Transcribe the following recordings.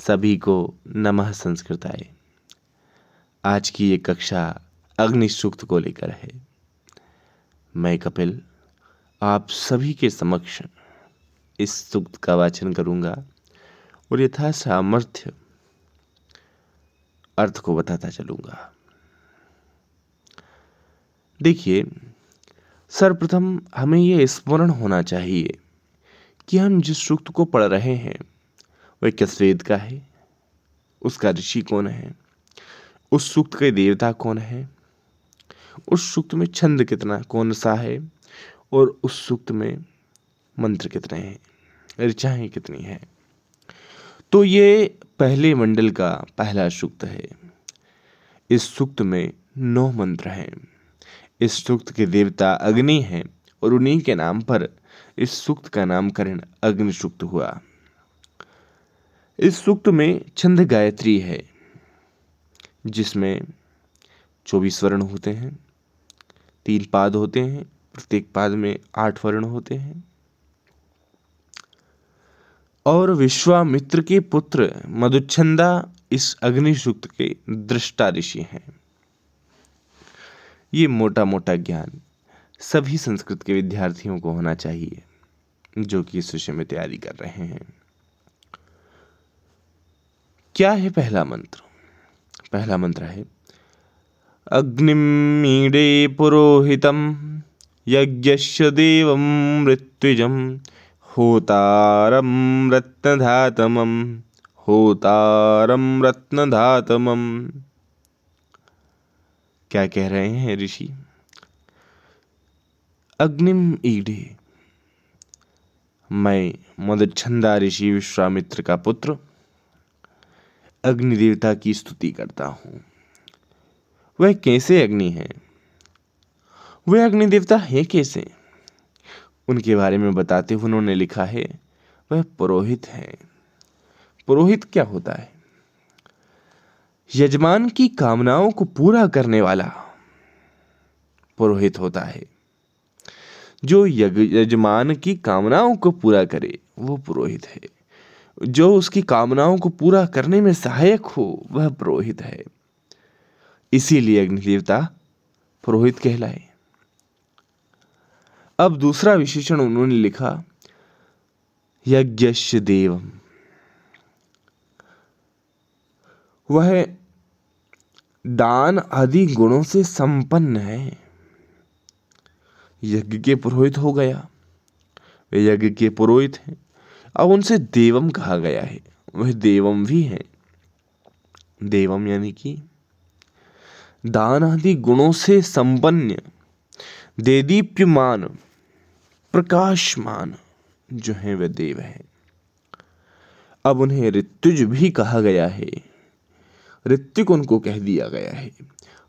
सभी को नमः संस्कृताय। आज की ये कक्षा अग्नि सूक्त को लेकर है। मैं कपिल आप सभी के समक्ष इस सूक्त का वाचन करूंगा और यथा सामर्थ्य अर्थ को बताता चलूंगा। देखिए, सर्वप्रथम हमें यह स्मरण होना चाहिए कि हम जिस सूक्त को पढ़ रहे हैं वह किस वेद का है, उसका ऋषि कौन है, उस सूक्त के देवता कौन है, उस सूक्त में छंद कितना कौन सा है और उस सूक्त में मंत्र कितने हैं, ऋचाएं कितनी हैं। तो ये पहले मंडल का पहला सूक्त है। इस सूक्त में 9 मंत्र हैं। इस सूक्त के देवता अग्नि हैं और उन्हीं के नाम पर इस सूक्त का नामकरण अग्नि सूक्त हुआ। इस सूक्त में छंद गायत्री है, जिसमें 24 वर्ण होते हैं, 3 पाद होते हैं, प्रत्येक पाद में 8 वर्ण होते हैं। और विश्वामित्र के पुत्र मधुच्छंदा इस अग्नि सूक्त के दृष्टा ऋषि हैं। ये मोटा मोटा ज्ञान सभी संस्कृत के विद्यार्थियों को होना चाहिए जो कि इस विषय में तैयारी कर रहे हैं। क्या है पहला मंत्र? पहला मंत्र है अग्निम मीडे पुरोहितम यज्ञस्य देवम ऋत्विजम होतारम रत्नधातमम होतारम रत्नधातमम। क्या कह रहे हैं ऋषि? अग्निम ईडे, मैं मधुच्छंदा ऋषि विश्वामित्र का पुत्र अग्नि देवता की स्तुति करता हूं। वह कैसे अग्नि है, वह अग्नि देवता है कैसे, उनके बारे में बताते हुए उन्होंने लिखा है वह पुरोहित है। पुरोहित क्या होता है? यजमान की कामनाओं को पूरा करने वाला पुरोहित होता है। जो यजमान की कामनाओं को पूरा करे वो पुरोहित है। जो उसकी कामनाओं को पूरा करने में सहायक हो वह पुरोहित है। इसीलिए अग्नि देवता पुरोहित कहलाए। अब दूसरा विशेषण उन्होंने लिखा यज्ञस्य देवम, वह दान आदि गुणों से संपन्न है। यज्ञ के पुरोहित हो गया, वे यज्ञ के पुरोहित हैं। अब उनसे देवम कहा गया है, वह देवम भी हैं। देवम यानी कि दान आदि गुणों से संपन्न, देदीप्यमान, प्रकाशमान जो है वह देव है। अब उन्हें ऋत्विज भी कहा गया है। ऋत्विक उनको कह दिया गया है।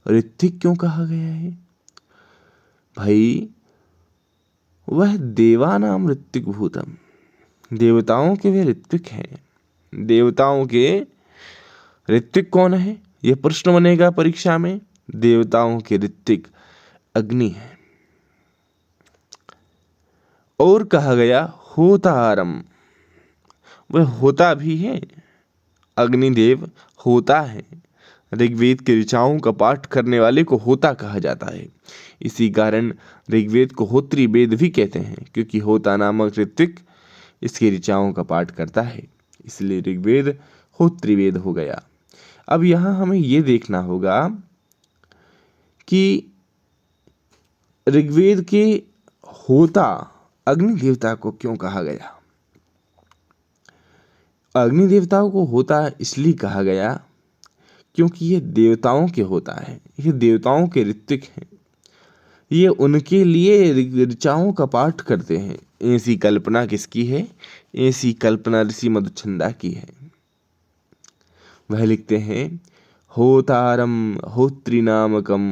ऋत्विक क्यों कहा गया है? भाई वह देवानाम ऋत्विक भूतम, देवताओं के वे ऋत्विक हैं। देवताओं के ऋत्विक कौन है, यह प्रश्न बनेगा परीक्षा में। देवताओं के ऋत्विक अग्नि है। और कहा गया होतारम, वह होता भी है। अग्निदेव होता है। ऋग्वेद के ऋचाओं का पाठ करने वाले को होता कहा जाता है। इसी कारण ऋग्वेद को होत्री वेद भी कहते हैं, क्योंकि होता नामक ऋत्विक इसके ऋचाओं का पाठ करता है, इसलिए ऋग्वेद होत्री वेद हो गया। अब यहाँ हमें ये देखना होगा कि ऋग्वेद के होता अग्नि देवता को क्यों कहा गया। अग्नि देवताओं को होता इसलिए कहा गया क्योंकि ये देवताओं के होता है, ये देवताओं के ऋत्विक हैं। ये उनके लिए ऋचाओं का पाठ करते हैं। ऐसी कल्पना किसकी है? ऐसी कल्पना ऋषि मधुच्छंदा की है। वह लिखते हैं होतारम होत्रिनामकम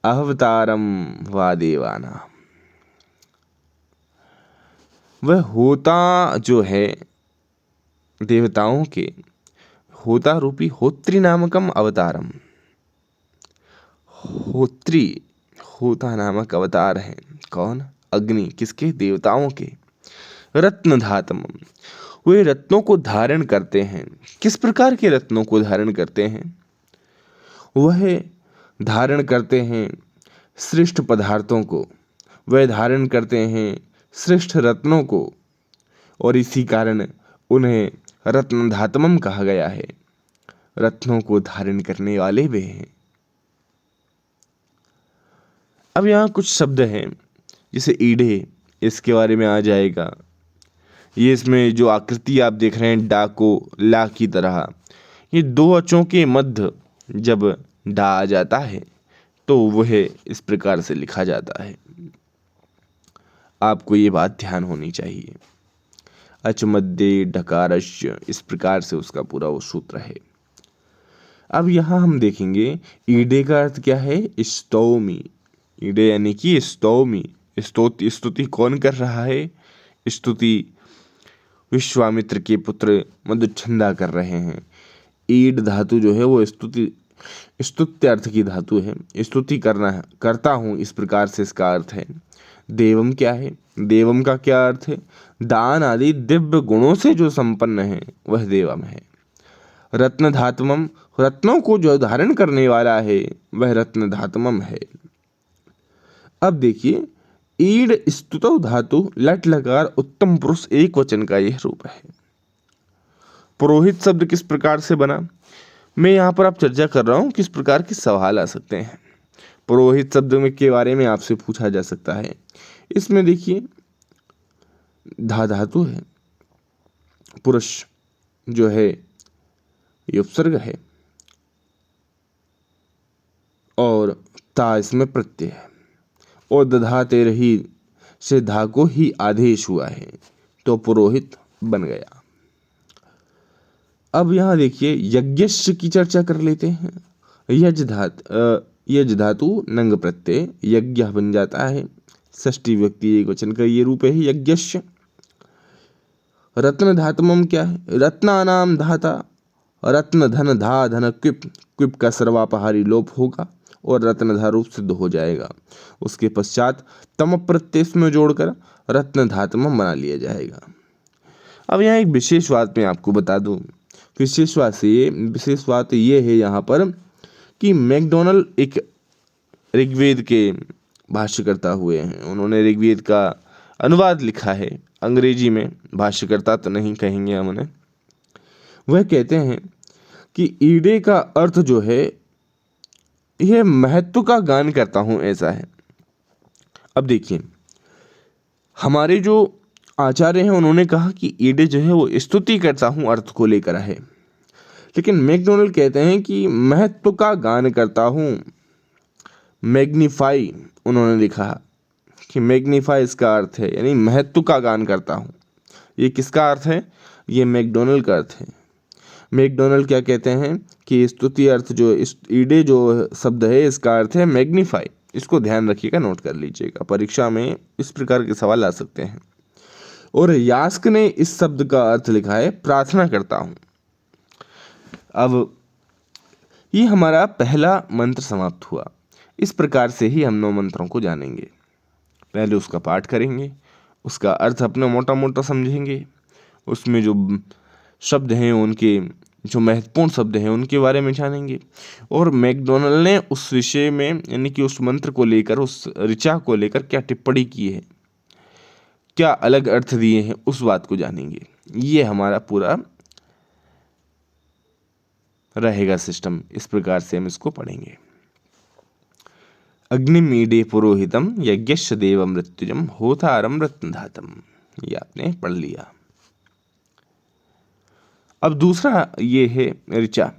अवतारम वा देवाना। वह होता जो है देवताओं के, होता रूपी होत्री नामकम अवतारम, होत्री होता नामक अवतार है। कौन? अग्नि। किसके? देवताओं के। रत्नधातम, वे रत्नों को धारण करते हैं। किस प्रकार के रत्नों को धारण करते हैं? वह धारण करते हैं श्रेष्ठ पदार्थों को, वह धारण करते हैं श्रेष्ठ रत्नों को, और इसी कारण उन्हें रत्नधातमम कहा गया है। रत्नों को धारण करने वाले वे हैं। अब यहाँ कुछ शब्द हैं जैसे ईडे, इसके बारे में आ जाएगा। ये इसमें जो आकृति आप देख रहे हैं डा को ला की तरह, ये दो अचों के मध्य जब डा आ जाता है तो वह इस प्रकार से लिखा जाता है। आपको ये बात ध्यान होनी चाहिए। अच मध्य ढकारस्य, इस प्रकार से उसका पूरा वो सूत्र है। अब यहाँ हम देखेंगे ईडे का अर्थ क्या है? स्तौमी। ईडे यानी कि स्तौमी। स्तुति कौन कर रहा है? स्तुति विश्वामित्र के पुत्र मधुच्छंदा कर रहे हैं। ईड धातु जो है वो स्तुत्यर्थ की धातु है। स्तुति करना है, करता हूँ, इस प्रकार से इसका अर्थ है। देवम क्या है? देवम का क्या अर्थ है? दान आदि दिव्य गुणों से जो संपन्न है वह देवम है। रत्न धातुमम, रत्नों को जो धारण करने वाला है वह रत्न धातुमम है। अब देखिए ईड स्तुतौ धातु लट लकार उत्तम पुरुष एक वचन का यह रूप है। पुरोहित शब्द किस प्रकार से बना? मैं यहाँ पर आप चर्चा कर रहा हूँ किस प्रकार के सवाल आ सकते हैं। पुरोहित शब्द में के बारे में आपसे पूछा जा सकता है। इसमें देखिए धा धातु है, पुरुष जो है ये उपसर्ग है, और ता इसमें प्रत्यय है, और दधाते रही से धा को ही आदेश हुआ है तो पुरोहित बन गया। अब यहाँ देखिए यज्ञस्य की चर्चा कर लेते हैं। यज धातु नंग प्रत्यय यज्ञ बन जाता है। षष्ठी व्यक्ति एक वचन का ये रूप है यज्ञस्य। रत्न धातुमम क्या है? रत्नानाम धाता, रत्न धन धा धन क्विप, क्विप का सर्वापहारी लोप होगा और रत्नधा रूप सिद्ध हो जाएगा। उसके पश्चात तम प्रत्यय में जोड़कर रत्न धातुमम बना लिया जाएगा। अब यहाँ एक विशेष बात मैं आपको बता दूं। विशेष बात ये है यहाँ पर कि मैकडॉनल्ड एक ऋग्वेद के भाष्यकर्ता हुए हैं। उन्होंने ऋग्वेद का अनुवाद लिखा है अंग्रेजी में। भाष्यकर्ता तो नहीं कहेंगे हम उन्हें। वह कहते हैं कि ईडे का अर्थ जो है यह महत्व का गान करता हूँ, ऐसा है। अब देखिए हमारे जो आचार्य हैं उन्होंने कहा कि ईडे जो है वो स्तुति करता हूँ अर्थ को लेकर है, लेकिन मैकडॉनल्ड कहते हैं कि महत्व का गान करता हूँ। मैग्नीफाई उन्होंने लिखा कि मैग्नीफाई इसका अर्थ है, यानी महत्व का गान करता हूँ। ये किसका अर्थ है? ये मैकडॉनल्ड का अर्थ है। मैकडॉनल्ड क्या कहते हैं कि स्तुति अर्थ जो ईडे जो शब्द है इसका अर्थ है मैग्नीफाई। इसको ध्यान रखिएगा, नोट कर लीजिएगा, परीक्षा में इस प्रकार के सवाल आ सकते हैं। और यास्क ने इस शब्द का अर्थ लिखा है प्रार्थना करता हूँ। अब ये हमारा पहला मंत्र समाप्त हुआ। इस प्रकार से ही हम 9 मंत्रों को जानेंगे। पहले उसका पाठ करेंगे, उसका अर्थ अपना मोटा मोटा समझेंगे, उसमें जो शब्द हैं उनके जो महत्वपूर्ण शब्द हैं उनके बारे में जानेंगे, और मैकडॉनल्ड ने उस विषय में यानी कि उस मंत्र को लेकर, उस ऋचा को लेकर क्या टिप्पणी की है, क्या अलग अर्थ दिए हैं, उस बात को जानेंगे। ये हमारा पूरा रहेगा सिस्टम। इस प्रकार से हम इसको पढ़ेंगे। अग्निमीडे पुरोहितम यज्ञस्य देव मृत्युजम होतारम रत्नधातम। ये आपने पढ़ लिया। अब दूसरा ये है ऋचा।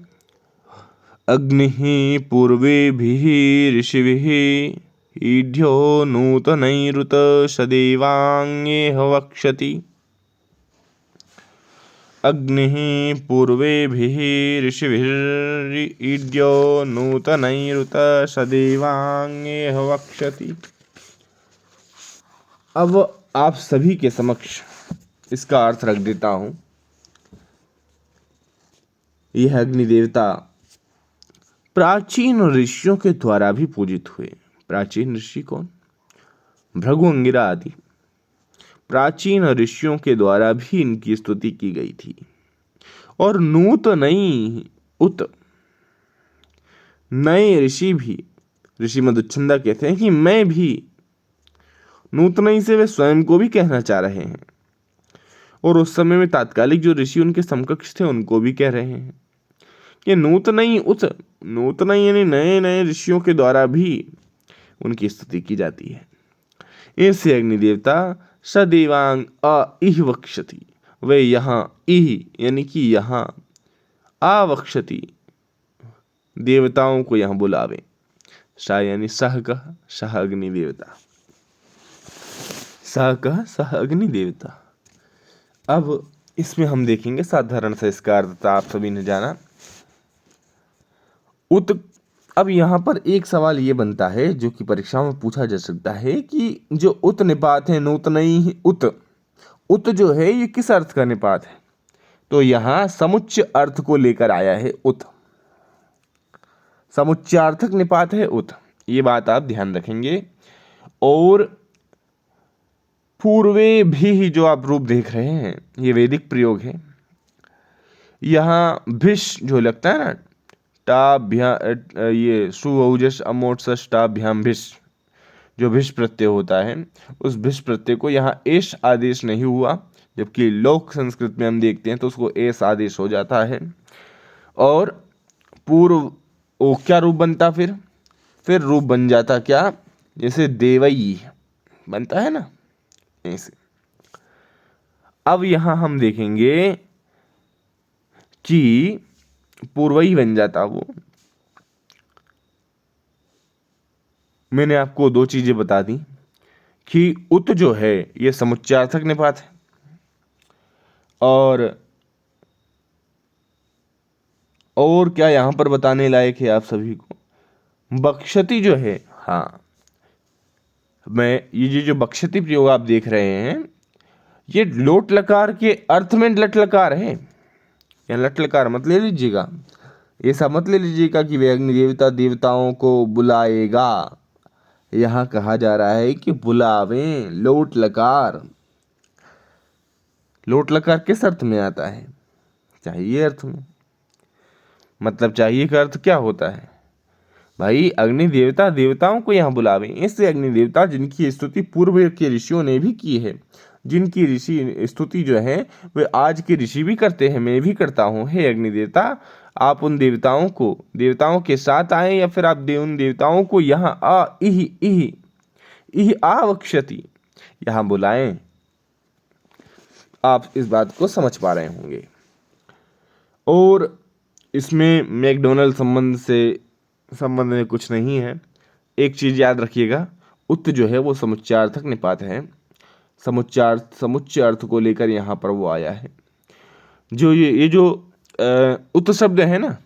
अग्निः पूर्वेभिः ऋषिभिः ईढ्यो नूतनैरुत सदेवाङ्गेह वक्षति। अग्निः पूर्वेभिः ऋषिभिः ईढ्यो नूतनैरुत सदेवाङ्गेह वक्षति। अब आप सभी के समक्ष इसका अर्थ रख देता हूँ। यह अग्नि देवता प्राचीन ऋषियों के द्वारा भी पूजित हुए। प्राचीन ऋषि कौन? भृगु अंगिरा आदि। प्राचीन ऋषियों के द्वारा भी इनकी स्तुति की गई थी। और नूतनई उत, नए ऋषि भी, ऋषि मधुच्छंदा कहते हैं कि मैं भी, नूतनई से वे स्वयं को भी कहना चाह रहे हैं, और उस समय में तात्कालिक जो ऋषि उनके समकक्ष थे उनको भी कह रहे हैं कि नूतनई उत, नूतनई यानी नए नए ऋषियों के द्वारा भी उनकी स्तुति की जाती है। ऐसे अग्निदेवता सदेवांग इह वक्षति, वे यहाँ इह यानी कि यहाँ आवक्षति, देवताओं को यहाँ बुलावे। सा यानी सह कह, सह अग्नि देवता, सह कह सह अग्नि देवता। अब इसमें हम देखेंगे साधारण सा इसका अर्थ आप सभी ने जाना। उत, अब यहाँ पर एक सवाल ये बनता है जो कि परीक्षा में पूछा जा सकता है कि जो उत निपात है, नूतनई उत, उत जो है ये किस अर्थ का निपात है? तो यहाँ समुच्चय अर्थ को लेकर आया है उत, समुच्चयार्थक निपात है उत, ये बात आप ध्यान रखेंगे। और पूर्वे भी जो आप रूप देख रहे हैं ये वैदिक प्रयोग है। यहाँ भिष जो लगता है ना, टाभ्या, ये सुऔजस अमोट्स टाभ्याम भिष, जो भिष प्रत्यय होता है, उस भिष प्रत्यय को यहाँ एश आदेश नहीं हुआ, जबकि लोक संस्कृत में हम देखते हैं तो उसको एस आदेश हो जाता है। और पूर्व वो क्या रूप बनता, फिर रूप बन जाता क्या, जैसे देवई बनता है ना ऐसे। अब यहां हम देखेंगे कि पूर्वई बन जाता वो। मैंने आपको दो चीजें बता दी कि उत जो है ये समुच्चयार्थक निपात है, और क्या यहां पर बताने लायक है आप सभी को, बक्षति जो है, हाँ, मैं ये जो बक्षति प्रयोग आप देख रहे हैं ये लोट लकार के अर्थ में लट लकार है, या लट लकार मत ले लीजिएगा, ऐसा मत ले लीजिएगा कि वे अग्नि देवता देवताओं को बुलाएगा। यहाँ कहा जा रहा है कि बुलावें, लोट लकार। लोट लकार किस अर्थ में आता है? चाहिए अर्थ में। मतलब चाहिए का अर्थ क्या होता है भाई? अग्नि देवता देवताओं को यहाँ बुलावे। ऐसे अग्नि देवता जिनकी स्तुति पूर्व के ऋषियों ने भी की है, जिनकी ऋषि स्तुति जो है वे आज के ऋषि भी करते हैं, मैं भी करता हूँ। हे अग्नि देवता, आप उन देवताओं को, देवताओं के साथ आए, या फिर आप उन देवताओं को यहाँ इह आवक्षति यहाँ बुलाएं। आप इस बात को समझ पा रहे होंगे। और इसमें मैकडोनल्ड संबंध में कुछ नहीं है। एक चीज याद रखिएगा, उत जो है वो समुच्चयार्थक निपात है, समुच्चय अर्थ को लेकर यहाँ पर वो आया है। जो ये जो उत शब्द है ना,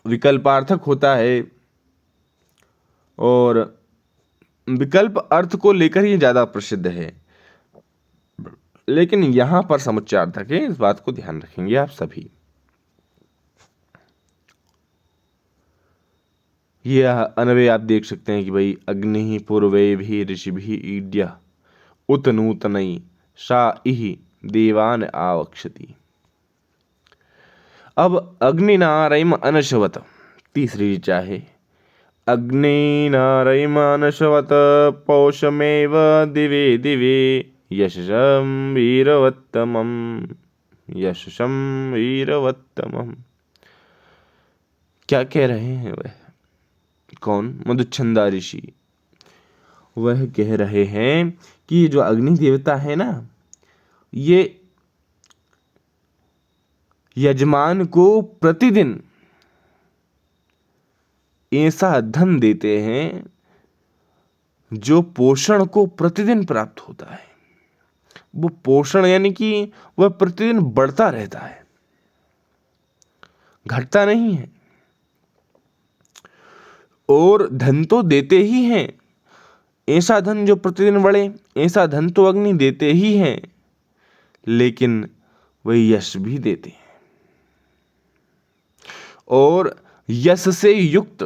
विकल्पार्थक होता है, और विकल्प अर्थ को लेकर ये ज्यादा प्रसिद्ध है, लेकिन यहाँ पर समुच्चयार्थक है, इस बात को ध्यान रखेंगे आप सभी। ये अनवे आप देख सकते हैं कि भाई अग्नि पूर्वे भी ऋषि भी ईड्य उत नूतनई सा इहि देवान आवक्षति। अब अग्नि नारयम अनशवत, तीसरी ऋचा है। अग्नि नारयम अनशवत पौषमेव दिवे दिवे यशसं वीरवत्तमं, यशसं वीरवत्तमं। क्या कह रहे हैं वह? कौन? मधुच्छंदा ऋषि। वह कह रहे हैं कि जो अग्नि देवता है ना, ये यजमान को प्रतिदिन ऐसा धन देते हैं जो पोषण को प्रतिदिन प्राप्त होता है। वो पोषण यानी कि वह प्रतिदिन बढ़ता रहता है, घटता नहीं है। और धन तो देते ही हैं, ऐसा धन जो प्रतिदिन बढ़े, ऐसा धन तो अग्नि देते ही हैं, लेकिन वह यश भी देते हैं। और यश से युक्त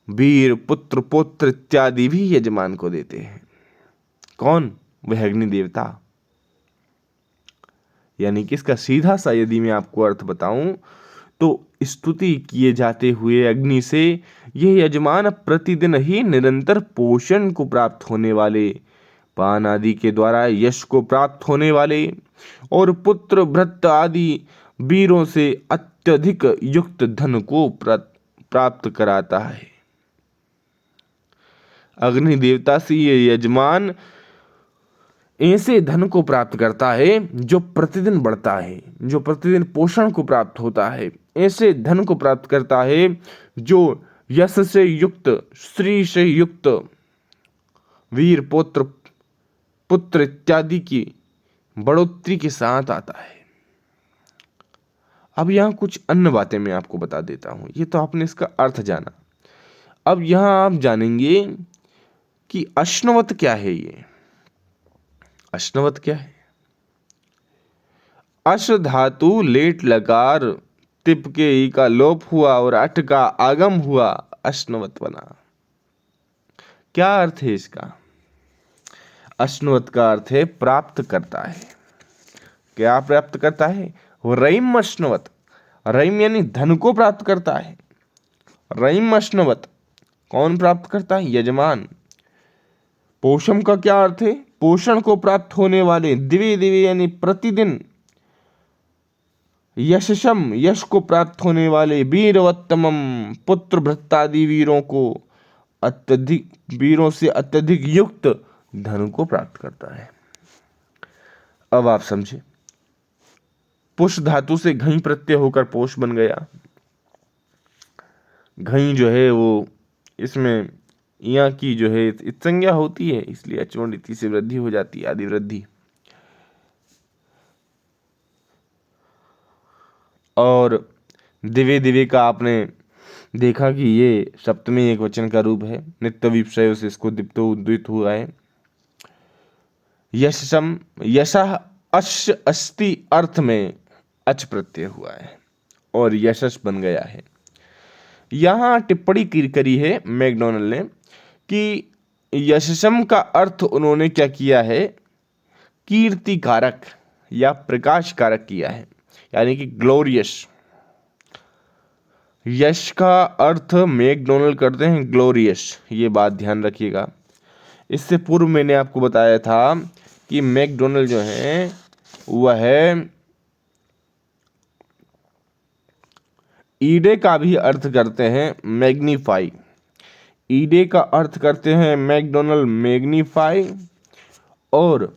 वीर पुत्र पौत्र इत्यादि भी यजमान को देते हैं। कौन? वह अग्नि देवता। यानी कि इसका सीधा सा यदि मैं आपको अर्थ बताऊं तो स्तुति किए जाते हुए अग्नि से यह यजमान प्रतिदिन ही निरंतर पोषण को प्राप्त होने वाले, पान आदि के द्वारा यश को प्राप्त होने वाले और पुत्र भ्रत आदि वीरों से अत्यधिक युक्त धन को प्राप्त कराता है। अग्नि देवता से ये यजमान ऐसे धन को प्राप्त करता है जो प्रतिदिन बढ़ता है, जो प्रतिदिन पोषण को प्राप्त होता है। ऐसे धन को प्राप्त करता है जो यश से युक्त, श्री से युक्त, वीर पुत्र पुत्र इत्यादि की बढ़ोतरी के साथ आता है। अब यहां कुछ अन्य बातें मैं आपको बता देता हूं। ये तो आपने इसका अर्थ जाना। अब यहां आप जानेंगे कि अश्नवत क्या है। ये अश्नवत क्या है? अश धातु लेट लकार तिप के ई का लोप हुआ और अट का आगम हुआ, अश्नवत बना। क्या अर्थ है इसका? अश्नवत का अर्थ है प्राप्त करता है। क्या प्राप्त करता है? रईम अश्नवत। रईम यानी धन को प्राप्त करता है। रईम अश्नवत कौन प्राप्त करता है? यजमान। पोषम का क्या अर्थ है? पोषण को प्राप्त होने वाले, दिव्य दिव्य यानी प्रतिदिन, यशम यश को प्राप्त होने वाले, वीरवत्तमम पुत्र भ्रतादि वीरों को अत्यधिक, वीरों से अत्यधिक युक्त धन को प्राप्त करता है। अब आप समझे, पुष धातु से घई प्रत्यय होकर पोष बन गया। घई जो है वो इसमें यहाँ की जो है संज्ञा होती है, इसलिए अचवर्ण इति से वृद्धि हो जाती है, आदि वृद्धि। और दिव्य दिव्य का आपने देखा कि ये सप्तमी एक वचन का रूप है। नित्य विषय से इसको दीप्तो उद्दित हुआ है। यशम यशः अश अस्ति अर्थ में अच प्रत्यय हुआ है और यशस बन गया है। यहां टिप्पणी करी है मैकडॉनल्ड ने कि यशसम का अर्थ उन्होंने क्या किया है? कीर्ति कारक या प्रकाश कारक किया है, यानी कि ग्लोरियस। यश का अर्थ मैकडॉनल्ड करते हैं ग्लोरियस, ये बात ध्यान रखिएगा। इससे पूर्व मैंने आपको बताया था कि मैकडॉनल्ड जो है वह ईडे का भी अर्थ करते हैं मैग्नीफाई। ईडे का अर्थ करते हैं मैकडॉनल्ड मैग्नीफाई, और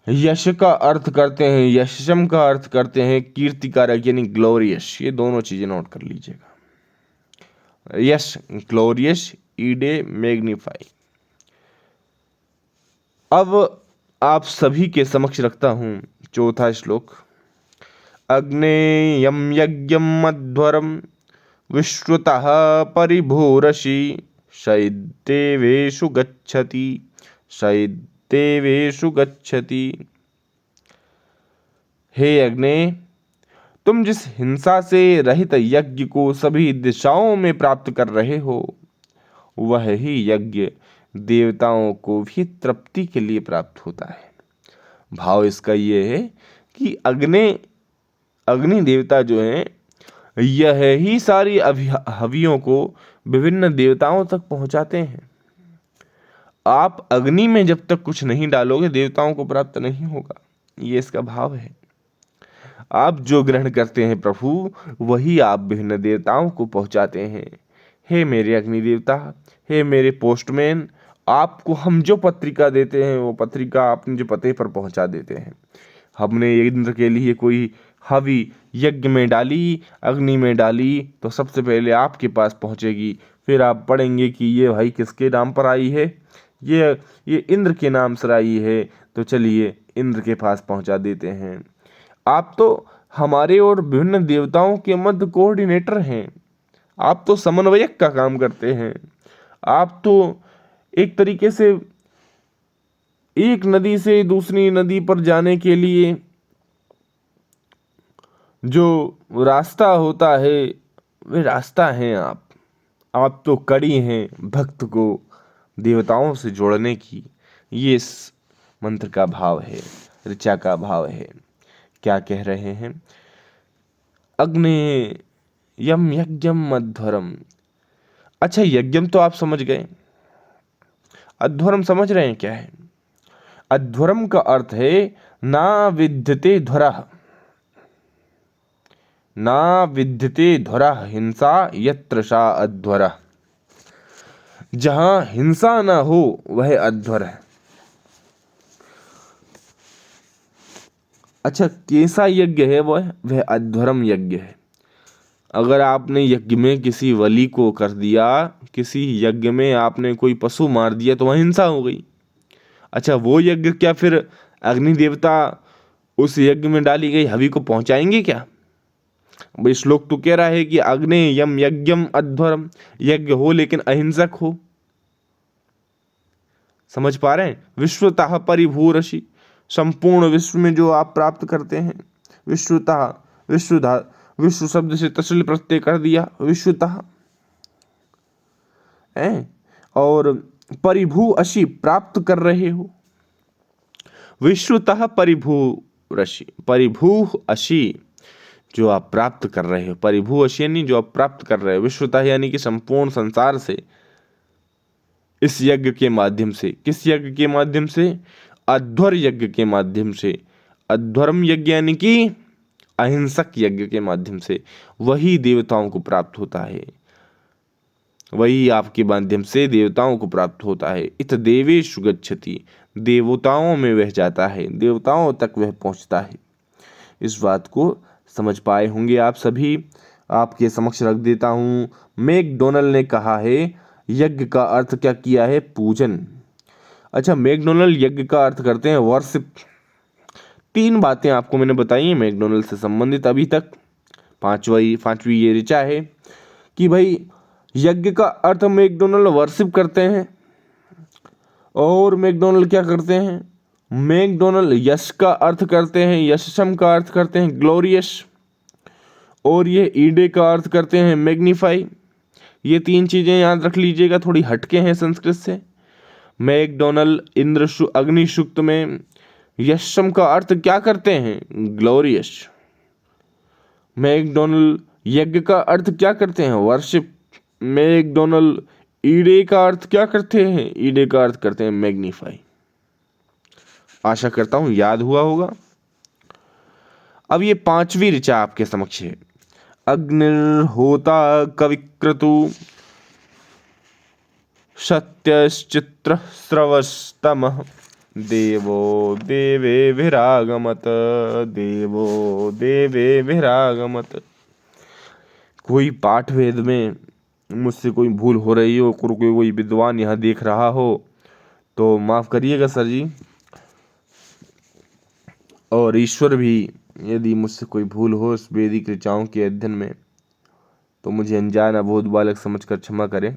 यश का अर्थ करते हैं, यशम का अर्थ करते हैं कीर्तिकारक यानी ग्लोरियस। ये दोनों चीजें नोट कर लीजिएगा। यश ग्लोरियस, ईडे मैग्नीफाई। अब आप सभी के समक्ष रखता हूं चौथा श्लोक। अग्नेयं यज्ञं अध्वरं विश्रुतः परिभूरसि शैदेवेषु गच्छति, शैदेवेषु गच्छति। हे अग्नि, तुम जिस हिंसा से रहित यज्ञ को सभी दिशाओं में प्राप्त कर रहे हो, वह ही यज्ञ देवताओं को भी तृप्ति के लिए प्राप्त होता है। भाव इसका ये है कि अग्नि देवता जो है यह ही सारी हवियों को विभिन्न देवताओं तक पहुंचाते हैं। आप अग्नि में जब तक कुछ नहीं डालोगे देवताओं को प्राप्त नहीं होगा, ये इसका भाव है। आप जो ग्रहण करते हैं प्रभु, वही आप विभिन्न देवताओं को पहुंचाते हैं। हे मेरे अग्नि देवता, हे मेरे पोस्टमैन, आपको हम जो पत्रिका देते हैं वो पत्रिका अपने जो पते पर पहुंचा देते हैं। हमने इंद्र के लिए कोई हवि यज्ञ में डाली, अग्नि में डाली, तो सबसे पहले आपके पास पहुंचेगी। फिर आप पढ़ेंगे कि ये भाई किसके नाम पर आई है, ये इंद्र के नाम से आई है, तो चलिए इंद्र के पास पहुंचा देते हैं। आप तो हमारे और विभिन्न देवताओं के मध्य कोऑर्डिनेटर हैं। आप तो समन्वयक का काम करते हैं। आप तो एक तरीके से एक नदी से दूसरी नदी पर जाने के लिए जो रास्ता होता है वे रास्ता हैं आप तो कड़ी हैं भक्त को देवताओं से जोड़ने की, ये इस मंत्र का भाव है, ऋचा का भाव है। क्या कह रहे हैं? अग्ने यम यज्ञम अध्वरम। अच्छा, यज्ञम तो आप समझ गए, अध्वरम समझ रहे हैं क्या है? अध्वरम का अर्थ है ना विद्यते ध्वरः, ना विद्यते ध्वरः हिंसा यत्र सा अध्वरः। जहां हिंसा ना हो वह अध्वर है। अच्छा, कैसा यज्ञ है वह अध्वरम यज्ञ है। अगर आपने यज्ञ में किसी वली को कर दिया, किसी यज्ञ में आपने कोई पशु मार दिया, तो वह हिंसा हो गई। अच्छा, वो यज्ञ क्या फिर अग्नि देवता उस यज्ञ में डाली गई हवि को पहुंचाएंगे क्या? भाई श्लोक तो कह रहा है कि अग्ने यम यज्ञम अध्वरम, यज्ञ हो लेकिन अहिंसक हो। समझ पा रहे हैं? विश्वतः परिभूरषि, संपूर्ण विश्व में जो आप प्राप्त करते हैं। विश्वतः, विश्वधा, विश्व शब्द से तसल प्रत्यय कर दिया, विश्वतः है। और परिभू अशी, प्राप्त कर रहे हो। विश्वतः परिभू रशि, परिभू अशी, जो आप प्राप्त कर रहे हो। परिभू अशी यानी जो आप प्राप्त कर रहे हो। विश्वतः यानी कि संपूर्ण संसार से, इस यज्ञ के माध्यम से। किस यज्ञ के माध्यम से? अध्वर यज्ञ के माध्यम से। अध्वरम यज्ञ यानी कि अहिंसक यज्ञ के माध्यम से वही देवताओं को प्राप्त होता है, वही आपके माध्यम से देवताओं को प्राप्त होता है। इत देवेषु गच्छति, देवताओं में वह जाता है, देवताओं तक वह पहुंचता है। इस बात को समझ पाए होंगे आप सभी। आपके समक्ष रख देता हूं। मैकडोनल्ड ने कहा है यज्ञ का अर्थ क्या किया है? पूजन। अच्छा, मैकडोनल्ड यज्ञ का अर्थ करते हैं वर्शिप। 3 बातें आपको मैंने बताई हैं मैकडोनल्ड से संबंधित अभी तक। पांचवी ये ऋचा है कि भाई यज्ञ का अर्थ मैकडोनल्ड वर्शिप करते हैं। और मैकडोनल्ड क्या करते हैं? मैकडोनल्ड यश का अर्थ करते हैं, यशम का अर्थ करते हैं ग्लोरियस। और ये ईडे का अर्थ करते हैं मैग्नीफाई। ये 3 चीजें याद रख लीजिएगा, थोड़ी हटके हैं संस्कृत से। मैकडोनल्ड अग्नि सूक्त में यशम का अर्थ क्या करते हैं? ग्लोरियस। मैकडोनल्ड यज्ञ का अर्थ क्या करते हैं? वर्शिप। मैकडोनल्ड ईडे का अर्थ क्या करते हैं? ईडे का अर्थ करते हैं मैग्नीफाई। आशा करता हूं याद हुआ होगा। अब ये 5वीं ऋचा आपके समक्ष है। अग्निर्होता कविक्रतु सत्यश्चित्र स्रवस्तमः देवो देवे विरागमत, देवो देवे विरागमत। कोई पाठ वेद में मुझसे कोई भूल हो रही हो, कोई विद्वान यहाँ देख रहा हो तो माफ करिएगा सर जी। और ईश्वर भी यदि मुझसे कोई भूल हो इस वैदिक ऋचाओं के अध्ययन में तो मुझे अनजान अबोध बालक समझकर क्षमा करें।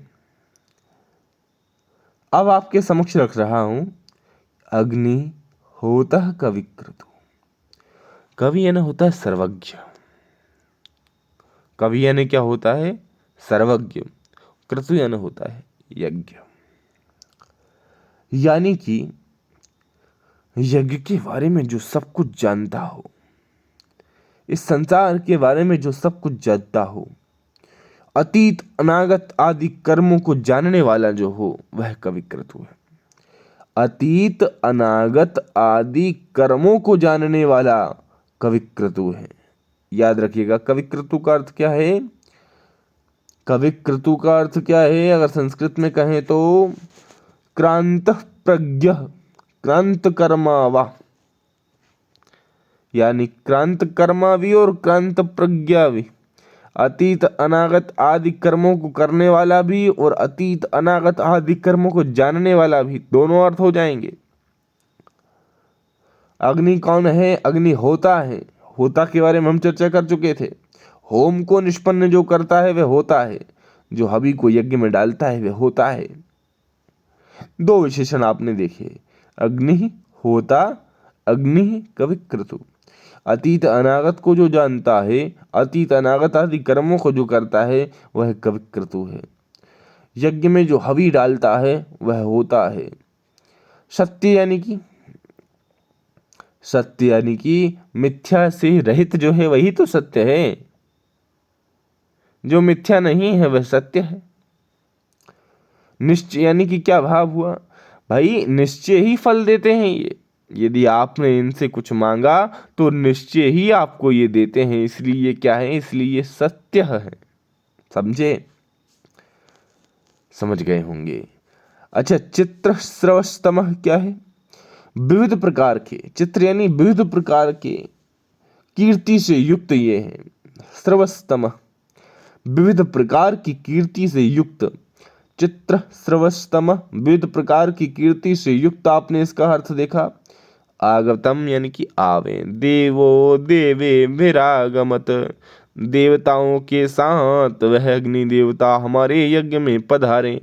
अब आपके समक्ष रख रहा हूं अग्नि होता कविक्रतु। कवि यानी होता है सर्वज्ञ। कवि यानी क्या होता है? सर्वज्ञ। क्रतु यानी होता है यज्ञ। यानी कि यज्ञ के बारे में जो सब कुछ जानता हो, इस संसार के बारे में जो सब कुछ जानता हो, अतीत अनागत आदि कर्मों को जानने वाला जो हो वह कविक्रतु है। अतीत अनागत आदि कर्मों को जानने वाला कविक्रतु है। याद रखिएगा कविक्रतु का अर्थ क्या है? कविक्रतु का अर्थ क्या है? अगर संस्कृत में कहें तो क्रांत प्रज्ञ, क्रांत कर्मावा, यानी क्रांत कर्मा भी और क्रांत प्रज्ञा भी। अतीत अनागत आदि कर्मों को करने वाला भी और अतीत अनागत आदि कर्मों को जानने वाला भी, दोनों अर्थ हो जाएंगे। अग्नि कौन है? अग्नि होता है। होता के बारे में हम चर्चा कर चुके थे। होम को निष्पन्न जो करता है वह होता है, जो हवि को यज्ञ में डालता है वह होता है। 2 विशेषण आपने देखे, अग्नि होता, अग्नि कविक्रतु। अतीत अनागत को जो जानता है, अतीत अनागत आदि कर्मों को जो करता है वह कविक्रतु है। यज्ञ में जो हवि डालता है वह होता है सत्य, यानी कि मिथ्या से रहित जो है वही तो सत्य है। जो मिथ्या नहीं है वह सत्य है। निश्चय यानी कि क्या भाव हुआ भाई, निश्चय ही फल देते हैं ये। यदि आपने इनसे कुछ मांगा तो निश्चय ही आपको ये देते हैं, इसलिए ये क्या है, इसलिए ये सत्य है। समझे? समझ गए होंगे। अच्छा, चित्र श्रवस्तमः क्या है? विविध प्रकार के चित्र यानी विविध प्रकार के कीर्ति से युक्त ये है। श्रवस्तमः विविध प्रकार की कीर्ति से युक्त, चित्र श्रवस्तमः विविध प्रकार की कीर्ति से युक्त। आपने इसका अर्थ देखा, आगतम यानी कि आवे, देवो देवे विरागमत, देवताओं के साथ वह अग्नि देवता हमारे यज्ञ में पधारे,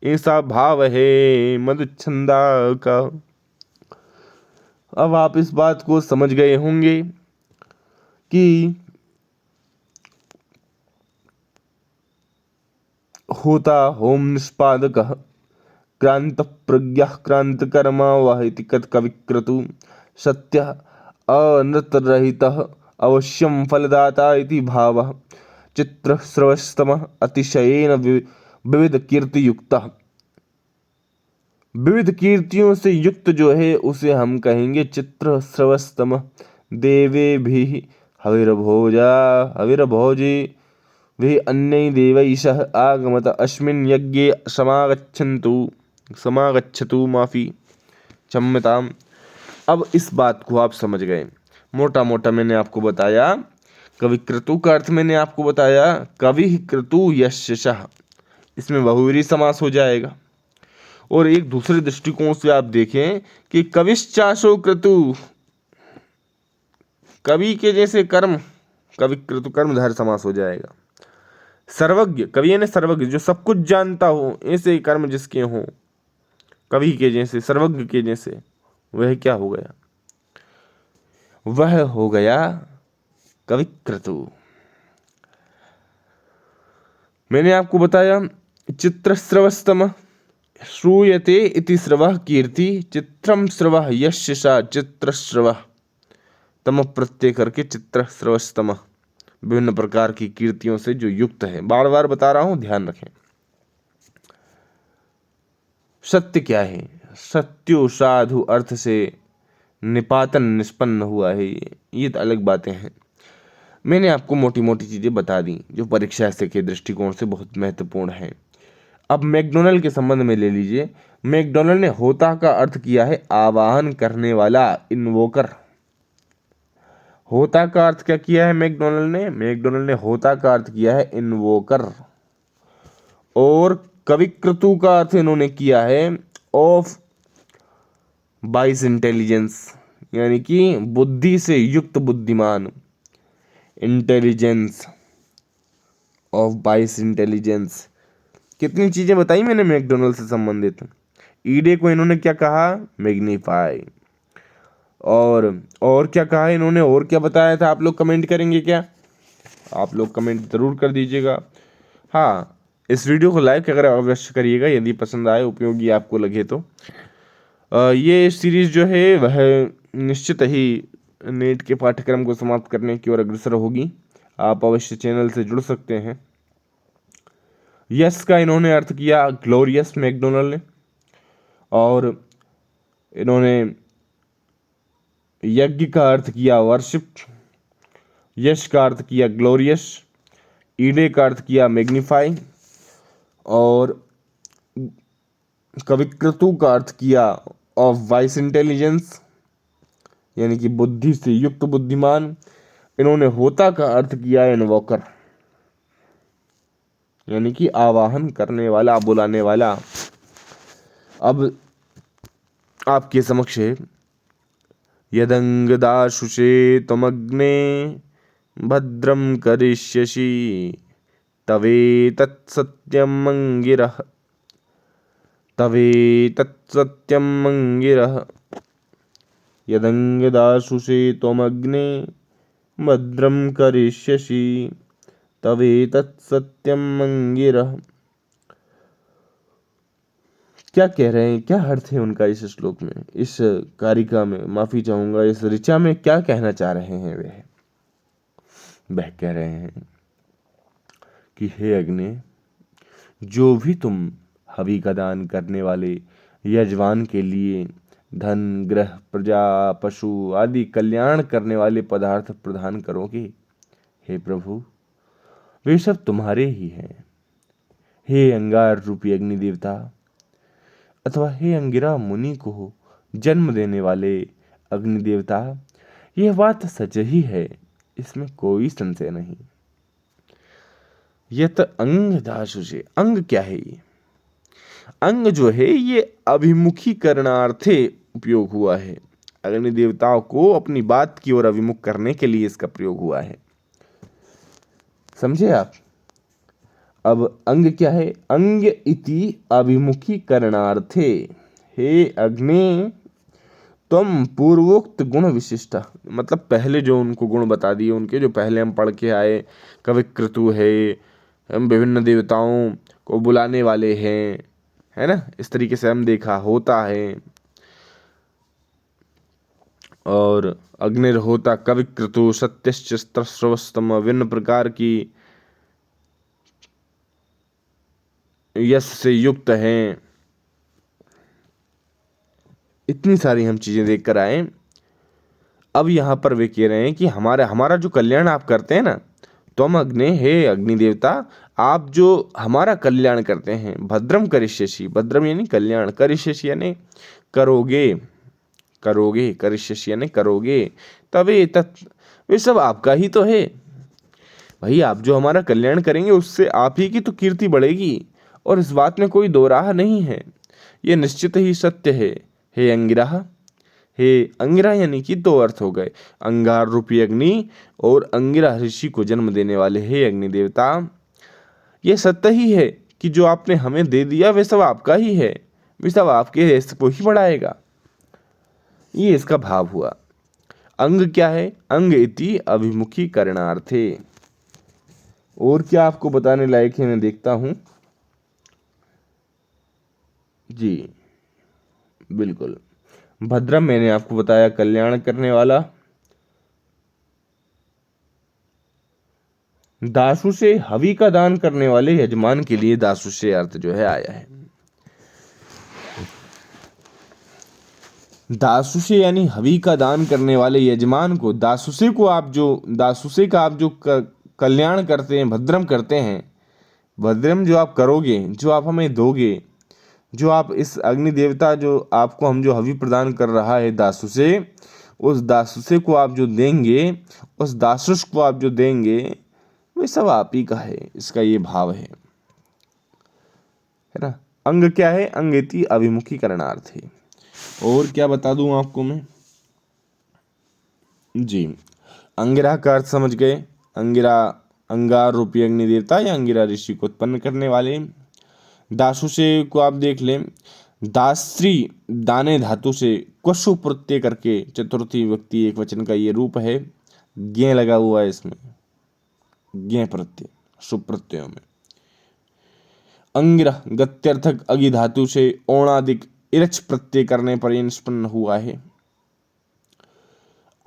ऐसा भाव है मधुच्छंदा का। अब आप इस बात को समझ गए होंगे कि होता होम निष्पादक क्रांत प्रज्ञा क्रांत कर्मा वह इति कविक्रतु सत्य अनृत रहित अवश्यम फलदाता इति भावः। चित्र श्रवस्तमः अतिशयेन विविध कीर्ति युक्त, विविध कीर्तियों से युक्त जो है उसे हम कहेंगे चित्र श्रवस्तमः। देवे भी हविर्भोजा हविर्भोजे वे अन्य देवैषः आगमत अस्मिन् यज्ञे समागच्छतु माफी क्षम्यताम। अब इस बात को आप समझ गए। मोटा मोटा मैंने आपको बताया, कविक्रतु का अर्थ मैंने आपको बताया, कवि क्रतु यशः, इसमें बहुव्रीहि समास हो जाएगा। और एक दूसरे दृष्टिकोण से आप देखें कि कविश्चाशो क्रतु, कवि के जैसे कर्म, कवि क्रतु कर्मधारय समास हो जाएगा। सर्वज्ञ, कवि यानी सर्वज्ञ, जो सब कुछ जानता हो, ऐसे कर्म जिसके हों, कवि के जैसे, सर्वज्ञ के जैसे, वह क्या हो गया, वह हो गया कविक्रतु। मैंने आपको बताया चित्रश्रवस्तम श्रूयते इति श्रवः कीर्ति, चित्रम श्रवः यस्य सा चित्रश्रवः, तम प्रत्यय करके चित्रश्रवस्तम, विभिन्न प्रकार की कीर्तियों से जो युक्त है। बार बार बता रहा हूं, ध्यान रखें। सत्य क्या है? सत्यो साधु अर्थ से निपातन निष्पन्न हुआ है। ये तो अलग बातें हैं। मैंने आपको मोटी मोटी चीजें बता दी जो परीक्षा से के दृष्टिकोण से बहुत महत्वपूर्ण है। अब मैकडोनल्ड के संबंध में ले लीजिए। मैकडोनल्ड ने होता का अर्थ किया है आवाहन करने वाला, इन्वोकर। होता का अर्थ क्या किया है मैकडोनल्ड ने होता का अर्थ किया है इन्वोकर। और कविक्रतु का अर्थ इन्होंने किया है ऑफ बाइस इंटेलिजेंस, यानी कि बुद्धि से युक्त बुद्धिमान, इंटेलिजेंस ऑफ बाइस इंटेलिजेंस। कितनी चीजें बताई मैंने मैकडोनल्ड से संबंधित। ईडे को इन्होंने क्या कहा? मैग्नीफाई। और क्या कहा इन्होंने, और क्या बताया था? आप लोग कमेंट करेंगे क्या? आप लोग कमेंट जरूर कर दीजिएगा। हाँ, इस वीडियो को लाइक अगर अवश्य करिएगा यदि पसंद आए, उपयोगी आपको लगे तो। ये सीरीज जो है वह निश्चित ही नेट के पाठ्यक्रम को समाप्त करने की ओर अग्रसर होगी। आप अवश्य चैनल से जुड़ सकते हैं। यस का इन्होंने अर्थ किया ग्लोरियस मैकडोनल्ड ने, और इन्होंने यज्ञ का अर्थ किया वर्शिप, यश का अर्थ किया ग्लोरियस, ईडे का अर्थ किया मैग्नीफाई, और कविक्रतु का अर्थ किया ऑफ वाइस इंटेलिजेंस, यानी कि बुद्धि से युक्त बुद्धिमान। इन्होंने होता का अर्थ किया इन्वोकर, यानी कि आवाहन करने वाला, बुलाने वाला। अब आपके समक्ष है यदंगदाशुषे त्वमग्ने भद्रम करिष्यसि तवेतत्सत्यम अंगिरः, तवेतत्सत्यम अंगिरः। यदंगदाशुषे त्वमग्ने भद्रम करिष्यसि तवेतत्सत्यम अंगिरः। क्या कह रहे हैं, क्या अर्थ है उनका इस श्लोक में, इस कारिका में, माफी चाहूंगा इस ऋचा में क्या कहना चाह रहे हैं वह कह रहे हैं कि हे अग्नि, जो भी तुम हवि का दान करने वाले यजमान के लिए धन, ग्रह, प्रजा, पशु आदि कल्याण करने वाले पदार्थ प्रदान करोगे, हे प्रभु, वे सब तुम्हारे ही हैं। हे अंगार रूपी अग्नि देवता, अथवा हे अंगिरा मुनि को जन्म देने वाले अग्नि देवता, यह बात सच ही है, इसमें कोई संशय नहीं। यत अंग दाशुषे, अंग क्या है ये? अंग जो है ये अभिमुखीकरणार्थे उपयोग हुआ है, अग्नि देवताओं को अपनी बात की ओर अभिमुख करने के लिए इसका प्रयोग हुआ है, समझे आप। अब अंग क्या है? अंग इति अभिमुखीकरणार्थे, हे अग्नि, तुम पूर्वोक्त गुण विशिष्ट, मतलब पहले जो उनको गुण बता दिए, उनके जो पहले हम पढ़ के आए, कविक्रतु है, हम विभिन्न देवताओं को बुलाने वाले हैं, है ना, इस तरीके से हम देखा होता है। और अग्निर्होता, कविक्रतु, सत्यश्च स्रवस्तम, विभिन्न प्रकार की यश से युक्त हैं। इतनी सारी हम चीजें देख कर आए। अब यहाँ पर वे कह रहे हैं कि हमारा जो कल्याण आप करते हैं ना, तुम अग्नि, हे अग्नि देवता, आप जो हमारा कल्याण करते हैं, भद्रम करिष्यसि, भद्रम यानी कल्याण, करिष्यसि यानी करोगे, करोगे, करिष्यसि यानी करोगे, तबे तत्, वे सब आपका ही तो है भाई। आप जो हमारा कल्याण करेंगे उससे आप ही की तो कीर्ति बढ़ेगी, और इस बात में कोई दो राह नहीं है, ये निश्चित ही सत्य है। हे अंगिरा, हे अंगिरा यानी कि दो अर्थ हो गए, अंगार रूपी अग्नि और अंगिरा ऋषि को जन्म देने वाले हे अग्नि देवता, ये सत्य ही है कि जो आपने हमें दे दिया वे सब आपका ही है, वे सब आपके यश को ही बढ़ाएगा, ये इसका भाव हुआ। अंग क्या है? अंग इति अभिमुखीकरणार्थे। और क्या आपको बताने लायक है, मैं देखता हूं जी, बिल्कुल। भद्रम मैंने आपको बताया कल्याण करने वाला, दासु से हवि का दान करने वाले यजमान के लिए दासु से अर्थ जो है आया है। दासुसे यानी हवि का दान करने वाले यजमान को, दासुसे को आप जो, दासुसे का आप जो कल्याण करते हैं, भद्रम करते हैं, भद्रम जो आप करोगे, जो आप हमें दोगे, जो आप इस अग्नि देवता जो आपको हम जो हवि प्रदान कर रहा है दासुसे, उस दासुसे को आप जो देंगे, उस दासुस को आप जो देंगे, वे सब आप ही का है, इसका ये भाव है ना। अंग क्या है? अंग इति अभिमुखीकरणार्थे। और क्या बता दूं आपको मैं जी, अंगिरा का अर्थ समझ गए। अंगिरा अंगार रूपी अग्नि देवता या अंगिरा ऋषि को उत्पन्न करने वाले। दासुसे को आप देख लें, दास्त्री दाने धातु से क्वशु प्रत्यय करके चतुर्थी व्यक्ति एक वचन का ये रूप है, ज्ञ लगा हुआ है इसमें, ज्ञ प्रत्यय सुप्रत्ययों में। अंगिरा गत्यर्थक अगि धातु से ओणादिक इरच प्रत्यय करने पर निष्पन्न हुआ है।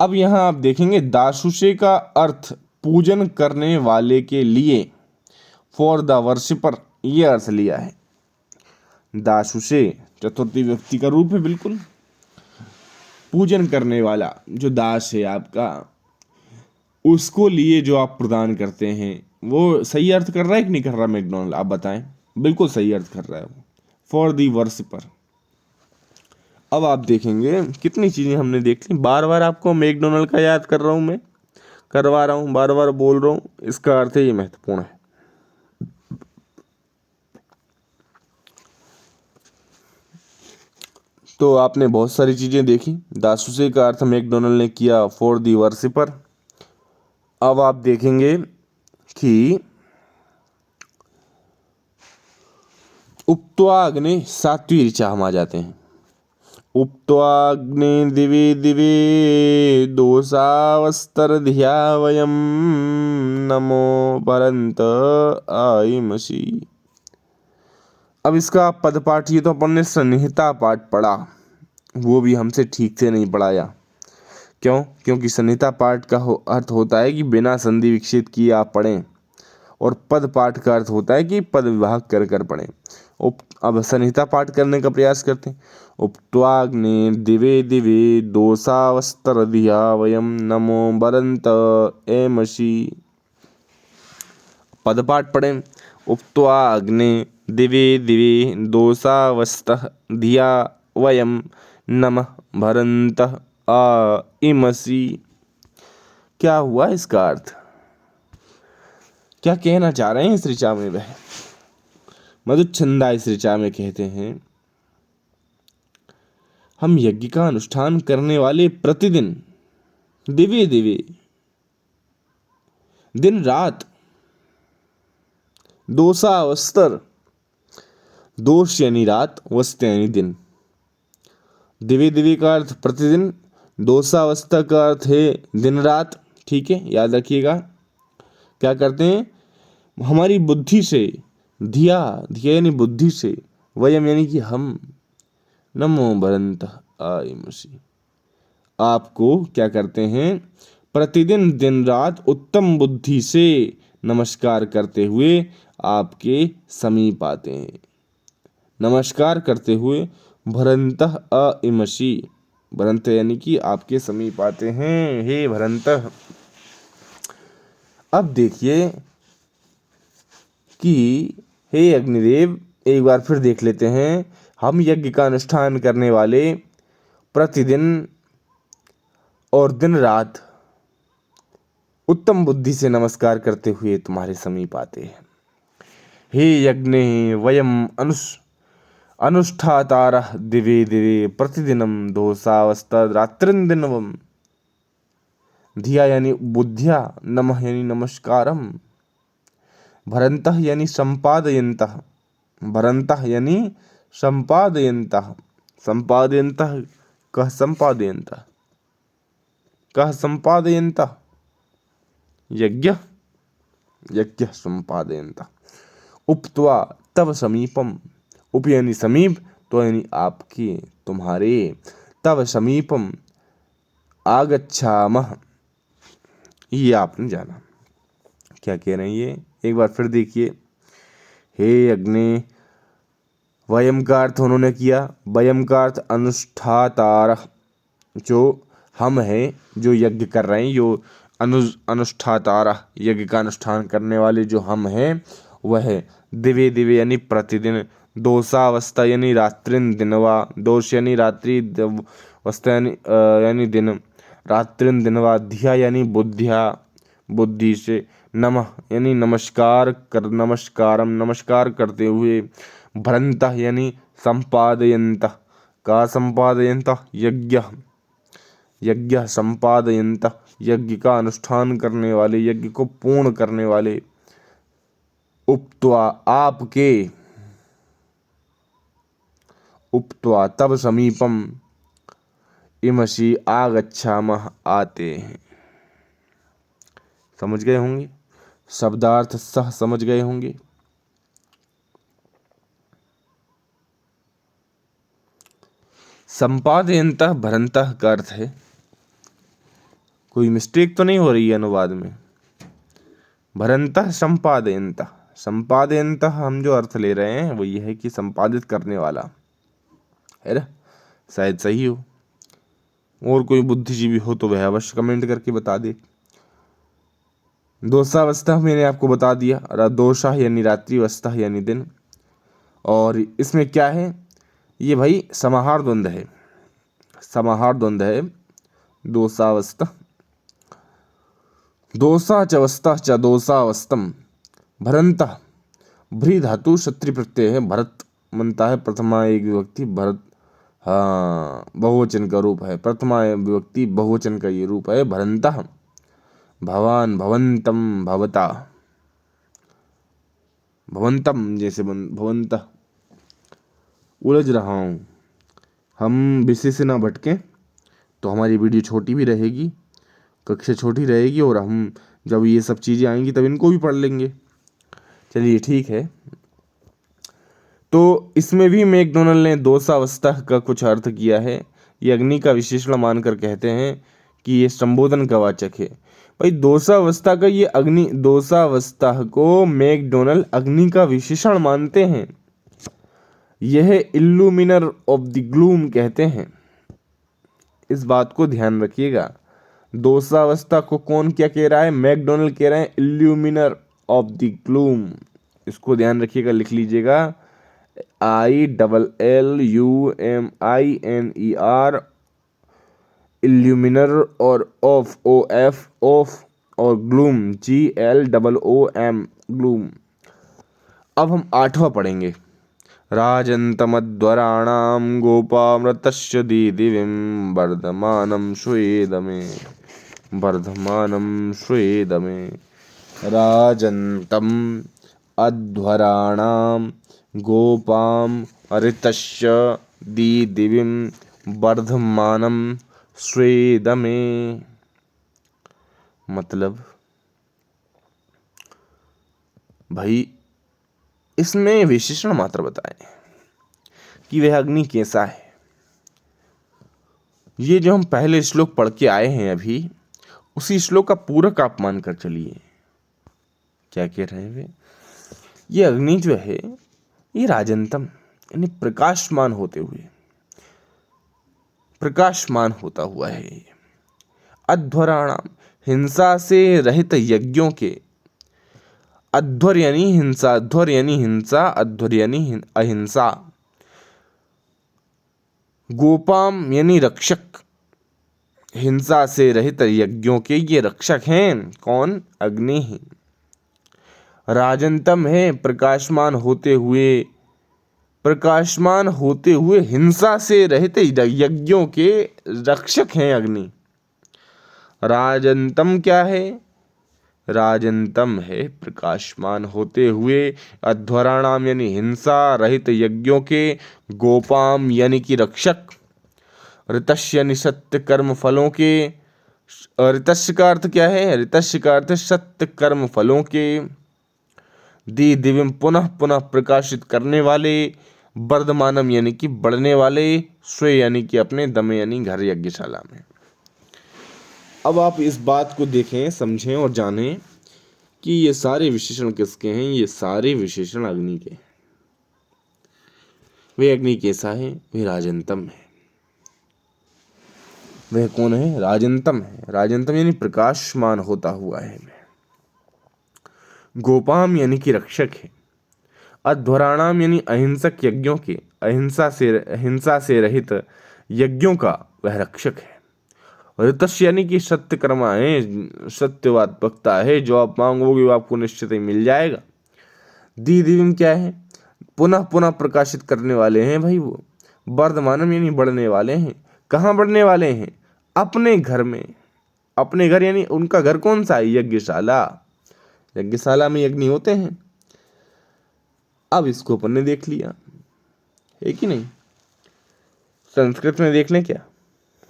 अब यहां आप देखेंगे दासुसे का अर्थ पूजन करने वाले के लिए, फॉर द वर्शिपर, यह अर्थ लिया है। दासुसे चतुर्थी व्यक्ति का रूप है, बिल्कुल पूजन करने वाला जो दास है आपका, उसको लिए जो आप प्रदान करते हैं, वो सही अर्थ कर रहा है कि नहीं कर रहा मैकडोनल्ड, आप बताएं। बिल्कुल सही अर्थ कर रहा है वो, फॉर दी वर्शिपर। अब आप देखेंगे कितनी चीजें हमने देख ली, बार बार आपको मैकडोनल्ड का याद कर रहा हूं, मैं करवा रहा हूं, बार बार बोल रहा हूं, इसका अर्थ है ये महत्वपूर्ण है। तो आपने बहुत सारी चीजें देखी, दासुसे का अर्थ मैकडोनल्ड ने किया फॉर दी वर्शिपर। अब आप देखेंगे कि उक्त्वा अग्नि सात्वी ऋचा हम आ जाते हैं। उक्त्वाग्नि दिवे दिवे दोषावस्तर धिया वयम नमो परंत आइमसी। अब इसका पदपाठ, ये तो अपन ने संहिता पाठ पढ़ा, वो भी हमसे ठीक से नहीं पढ़ाया। क्यों? क्योंकि संहिता पाठ का अर्थ होता है कि बिना संधि विच्छेद किए आप पढ़ें, और पद पाठ का अर्थ होता है कि पद विभाग कर कर पढ़ें। अब संहिता पाठ करने का प्रयास करते हैं। उक्त्वाग्ने दिवे दिवे दोषावस्तर धिया वयम नमो बरंत एमसी। पद पाठ पढ़ें। उक्त्वाग्ने दिवे दिवे दोषावस्तर धिया वयम नमः भरंत आ इमसी। क्या हुआ इसका अर्थ? क्या कहना चाह रहे हैं इस ऋचा में वह? मधुच्छंदा इस ऋचा में कहते हैं, हम यज्ञ का अनुष्ठान करने वाले प्रतिदिन दिव्य दिव्य दिन रात दोषावस्तर, दोष यानी रात, वस्त यानी दिन। दिव्य दिव्य का अर्थ प्रतिदिन, दोषावस्था का अर्थ है दिन रात। ठीक है, याद रखिएगा। क्या करते हैं? हमारी बुद्धि से, धिया, धिया यानी बुद्धि से, वयम यानी कि हम, नमो भरंत आयमसी, आपको क्या करते हैं? प्रतिदिन दिन रात उत्तम बुद्धि से नमस्कार करते हुए आपके समीप आते हैं। नमस्कार करते हुए भरंत अइमसी, भरंत यानी कि आपके समीप आते हैं, हे भरंत। अब देखिए कि हे अग्निदेव, एक बार फिर देख लेते हैं। हम यज्ञ का अनुष्ठान करने वाले प्रतिदिन और दिन रात उत्तम बुद्धि से नमस्कार करते हुए तुम्हारे समीप आते हैं। हे यज्ञ वयम अनुष्ठातारः दिवे दिवे प्रतिदिनम दोषावस्था रात्रिंदिनवम। धिया यानी बुद्धिया, नमः यानी नमस्कारम, भरंतः यानी संपादयन्तः, भरंतः यानी संपादयन्तः, संपादयन्तः कः संपादयन्तः, कः संपादयन्तः, यज्ञ, यज्ञ संपादयन्तः। उक्त्वा तव समीपम, उप यानी समीप, तो यानी आपके, तुम्हारे, तव समीपम आगच्छामः, ये आपने जाना। क्या कह रहे हैं ये? एक बार फिर देखिए। हे अग्नि, वयम का अर्थ उन्होंने किया, वयम का अर्थ अनुष्ठातारः, जो हम हैं, जो यज्ञ कर रहे हैं, जो अनुष्ठातारः, यज्ञ का अनुष्ठान करने वाले जो हम हैं, वह दिवे दिवे यानी प्रतिदिन, दोषावस्था यानी रात्रिन दिनवा, दोष यानी रात्रि, अवस्था यानी दिन, रात्रिन दिनवा, धिया यानी बुद्धिया, बुद्धि से, नमः यानी नमस्कार कर, नमस्कारम नमस्कार करते हुए, भरंतः यानी संपादयन्तः, का संपादयन्तः, यज्ञ, यज्ञ संपादयन्तः, यज्ञ का अनुष्ठान करने वाले, यज्ञ को पूर्ण करने वाले, उक्त्वा आपके, उक्त्वा तब समीपम, इमसी आगच्छामः आते हैं। समझ गए होंगे, शब्दार्थ सह समझ गए होंगे। संपादयन्तः भरंतः का अर्थ है, कोई मिस्टेक तो नहीं हो रही है अनुवाद में? भरंतः संपादयन्तः, संपादयन्तः हम जो अर्थ ले रहे हैं वो ये है कि संपादित करने वाला है ना, शायद सही हो। और कोई बुद्धिजीवी हो तो वह अवश्य कमेंट करके बता दे। दोषावस्था मैंने आपको बता दिया, दोषा यानी रात्रि, अवस्था यानी दिन। और इसमें क्या है? ये भाई समाहार द्वंद्व है, समाहार द्वंद्व है। दोषावस्था, दोषा च अवस्था च दोषावस्थम, भरंतः, भ्री धातु क्षत्रिय प्रत्यय है, भरत बनता है प्रथमा एक विभक्ति, भरत, हाँ बहुवचन का रूप है, प्रथमा विभक्ति बहुवचन का ये रूप है, भरंतः, भवान, भवंतम, भवता, भवंतम जैसे भवंतः, उलझ रहा हूँ। हम विषय से ना भटकें तो हमारी वीडियो छोटी भी रहेगी, कक्षा छोटी रहेगी, और हम जब ये सब चीज़ें आएंगी तब इनको भी पढ़ लेंगे। चलिए ठीक है। तो इसमें भी मैकडोनल्ड ने दोषावस्था का कुछ अर्थ किया है। ये अग्नि का विशेषण मानकर कहते हैं कि ये संबोधन का वाचक है। भाई दोषावस्था का ये अग्नि, दोषावस्था को मैकडोनल्ड अग्नि का विशेषण मानते हैं। यह इल्यूमिनर ऑफ द ग्लूम कहते हैं। इस बात को ध्यान रखिएगा। दोषावस्था को कौन क्या कह रहा है? मैकडोनल्ड कह रहे हैं इल्यूमिनर ऑफ द ग्लूम। इसको ध्यान रखिएगा, लिख लीजिएगा ILLUMINER, इल्यूमिनर और ऑफ OF ऑफ और ग्लूम GLOOM ग्लूम। अब हम 8वां पढ़ेंगे। राजन्तमध्वराणां गोपामृतस्य दीदिविं वर्धमानं श्वेदमे, वर्धमानं श्वेदमे। राजन्तम् अध्वराणां गोपाम ऋतस्य दीदिविं वर्धमानं स्वेदमे। मतलब भाई इसमें विशेषण मात्र बताएं कि वह अग्नि कैसा है। ये जो हम पहले श्लोक पढ़ के आए हैं अभी, उसी श्लोक का पूरक आप मान कर चलिए। क्या कह रहे हैं वे? ये अग्नि जो है ये राजंतम यानी प्रकाशमान होते हुए, प्रकाशमान होता हुआ है। अध्वराणाम हिंसा से रहित यज्ञों के, अध्वर यानी हिंसा, अध्वर यानी हिंसा, अध्वर यानी अहिंसा। गोपाम यानी रक्षक, हिंसा से रहित यज्ञों के ये रक्षक हैं। कौन? अग्नि ही। राजंतम है प्रकाशमान होते हुए, प्रकाशमान होते हुए हिंसा से रहित यज्ञों के रक्षक हैं अग्नि। राजंतम क्या है? राजंतम है प्रकाशमान होते हुए, अध्वराणाम यानी हिंसा रहित यज्ञों के, गोपाम यानी कि रक्षक, ऋतस्य यानी सत्य कर्म फलों के। ऋतस्य का अर्थ क्या है? ऋतस्य का अर्थ सत्य कर्म फलों के। दी दिव्यम पुनः पुनः प्रकाशित करने वाले, वर्धमानम यानी कि बढ़ने वाले, स्वे यानी कि अपने, दमे यानी घर, यज्ञशाला में। अब आप इस बात को देखें, समझें और जानें कि ये सारे विशेषण किसके हैं। ये सारे विशेषण अग्नि के। वे अग्नि कैसा है? वे राजंतम है। वह कौन है? राजंतम है। राजंतम यानी प्रकाशमान होता हुआ है। गोपाम यानी कि रक्षक है। अध्वराणाम यानी अहिंसक यज्ञों के, हिंसा से रहित यज्ञों का वह रक्षक है। ऋतस्य यानी कि सत्य कर्मा है, सत्यवाद वक्ता है। जो आप मांगोगे वो आपको निश्चित ही मिल जाएगा। दी दिव्यम क्या है? पुनः पुनः प्रकाशित करने वाले हैं भाई वो। वर्धमानम यानी बढ़ने वाले हैं। कहाँ बढ़ने वाले हैं? अपने घर में। अपने घर यानी उनका घर कौन सा है? यज्ञशाला। यज्ञशाला में यज्ञ होते हैं। अब इसको अपन ने देख लिया है कि नहीं? संस्कृत में देख लें क्या?